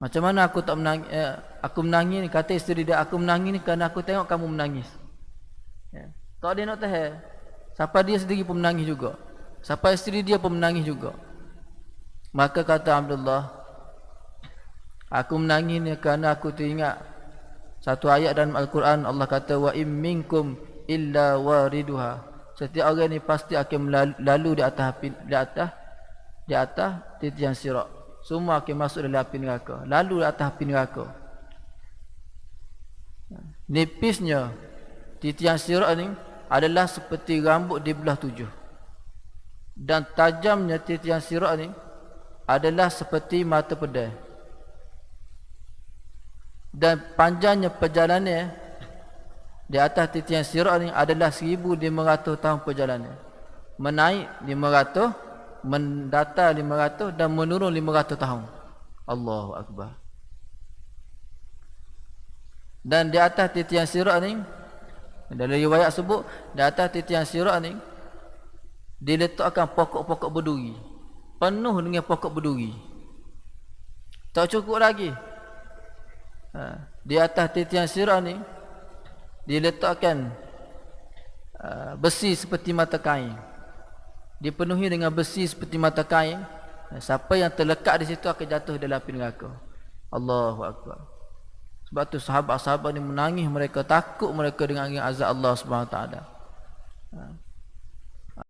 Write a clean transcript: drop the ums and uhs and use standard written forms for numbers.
Macam mana aku tak menangis, aku menangis ni, kata isteri dia, aku menangis ni kerana aku tengok kamu menangis. Ya. Tak dia nak tahan. Sampai dia sendiri pun menangis juga. Sampai isteri dia pun menangis juga. Maka kata Abdullah, aku menangis ni kerana aku teringat satu ayat dalam Al-Quran. Allah kata, wa im minkum illa wariduha. Setiap orang ni pasti akan lalu di atas titian sirat. Semua akan masuk dalam api neraka. Lalu di atas api neraka. Nipisnya titian sirat ni adalah seperti rambut di belah 7. Dan tajamnya titian sirat ni adalah seperti mata pedang. Dan panjangnya perjalanan di atas titian sirat ni adalah 1500 tahun perjalanan. Menaik 500, mendatar 500 dan menurun 500 tahun. Allahu Akbar. Dan di atas titian sirat ni, dalam riwayat sebut, di atas titian sirat ni diletakkan pokok-pokok berduri, penuh dengan pokok berduri. Tak cukup lagi. Di atas titian sirat ni diletakkan besi seperti mata kain, dipenuhi dengan besi seperti mata kain. Siapa yang terlekat di situ akan jatuh dalam api neraka. Allahu Akbar. Sebab tu sahabat-sahabat ni menangis, mereka takut mereka dengan azab Allah Subhanahu Wa Taala.